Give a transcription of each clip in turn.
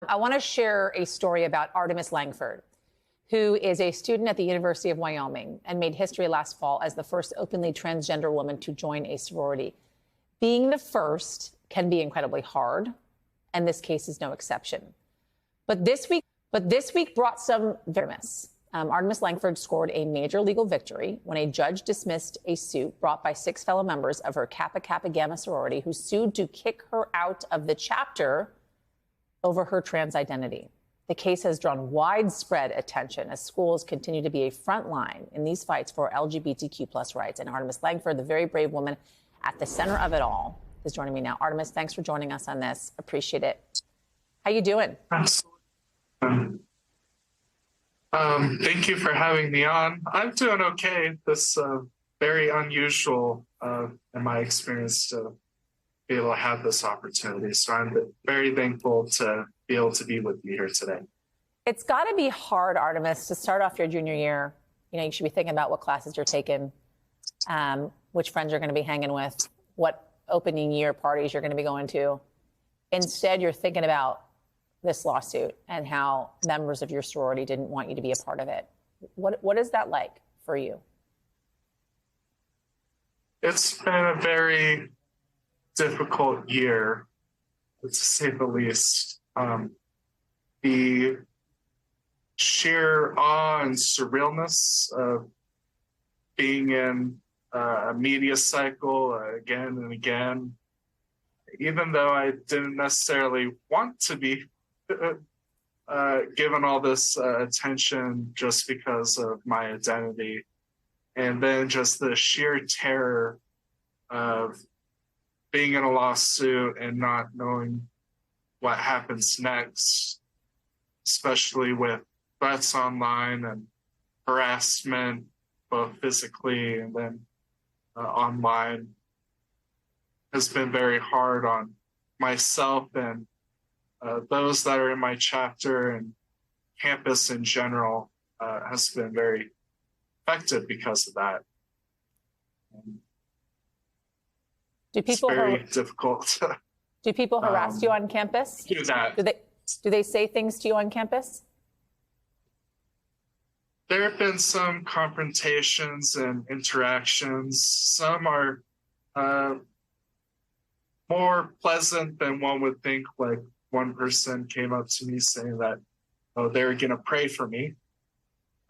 I want to share a story about Artemis Langford, who is a student at the University of Wyoming and made history last fall as the first openly transgender woman to join a sorority. Being the first can be incredibly hard, and this case is no exception. But this week brought some venomous. Artemis Langford scored a major legal victory when a judge dismissed a suit brought by 6 fellow members of her Kappa Kappa Gamma sorority who sued to kick her out of the chapter over her trans identity. The case has drawn widespread attention as schools continue to be a front line in these fights for LGBTQ plus rights. And Artemis Langford, the very brave woman at the center of it all, is joining me now. Artemis, thanks for joining us on this. Appreciate it. How you doing? Absolutely. Thank you for having me on. I'm doing okay. This very unusual in my experience to be able to have this opportunity. So I'm very thankful to be able to be with you here today. It's got to be hard, Artemis, to start off your junior year. You know, you should be thinking about what classes you're taking, which friends you're going to be hanging with, what opening year parties you're going to be going to. Instead, you're thinking about this lawsuit and how members of your sorority didn't want you to be a part of it. What is that like for you? It's been a very difficult year, to say the least. The sheer awe and surrealness of being in a media cycle again and again, even though I didn't necessarily want to be given all this attention just because of my identity. And then just the sheer terror of being in a lawsuit and not knowing what happens next, especially with threats online and harassment, both physically and then online, has been very hard on myself and those that are in my chapter, and campus in general has been very affected because of that. It's very difficult. Do people harass you on campus? Do that. Do they say things to you on campus? There have been some confrontations and interactions. Some are more pleasant than one would think. Like, one person came up to me saying that, oh, they were going to pray for me.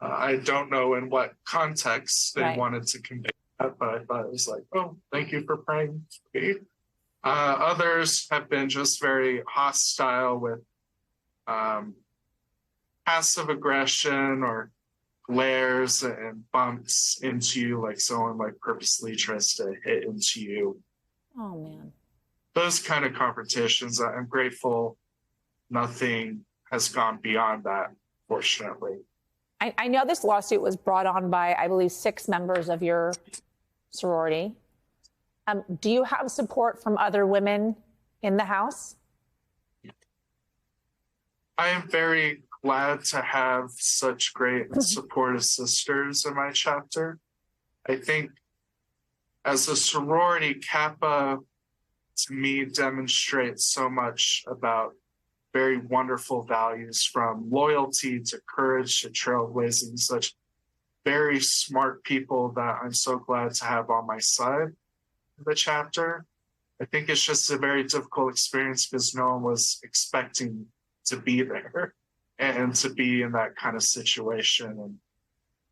I don't know in what context they wanted to convey that, but I thought it was like, oh, thank you for praying for me. Others have been just very hostile with passive aggression or glares and bumps into you, like someone like purposely tries to hit into you. Oh, man. Those kind of confrontations, I'm grateful nothing has gone beyond that, fortunately. I know this lawsuit was brought on by, I believe, 6 members of your sorority. Do you have support from other women in the house? I am very glad to have such great and supportive sisters in my chapter. I think as a sorority, Kappa, to me, demonstrates so much about very wonderful values, from loyalty to courage to trailblazing, such very smart people that I'm so glad to have on my side of the chapter. I think it's just a very difficult experience because no one was expecting to be there and to be in that kind of situation.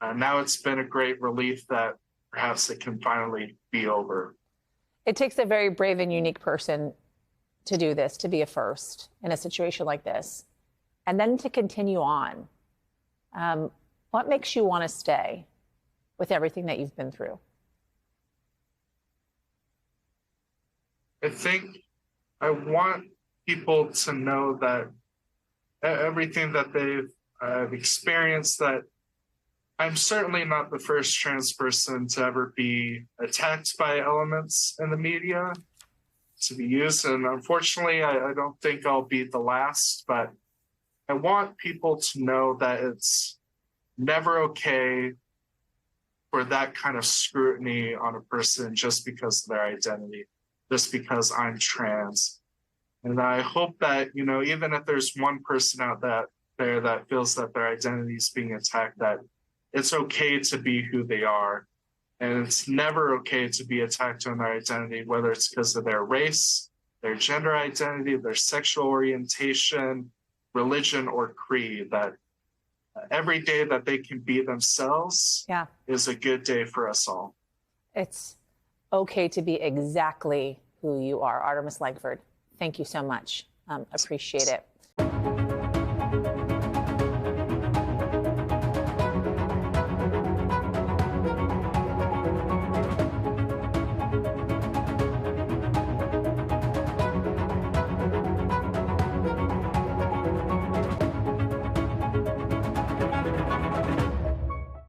And now it's been a great relief that perhaps it can finally be over. It takes a very brave and unique person to do this, to be a first in a situation like this, and then to continue on. What makes you want to stay with everything that you've been through? I think I want people to know that everything that they've experienced, that I'm certainly not the first trans person to ever be attacked by elements in the media to be used. And unfortunately, I don't think I'll be the last, but I want people to know that it's never okay for that kind of scrutiny on a person just because of their identity, just because I'm trans. And I hope that, even if there's one person out there that feels that their identity is being attacked, that it's okay to be who they are. And it's never okay to be attacked on their identity, whether it's because of their race, their gender identity, their sexual orientation, religion, or creed. That every day that they can be themselves is a good day for us all. It's okay to be exactly who you are. Artemis Langford, thank you so much. Appreciate it.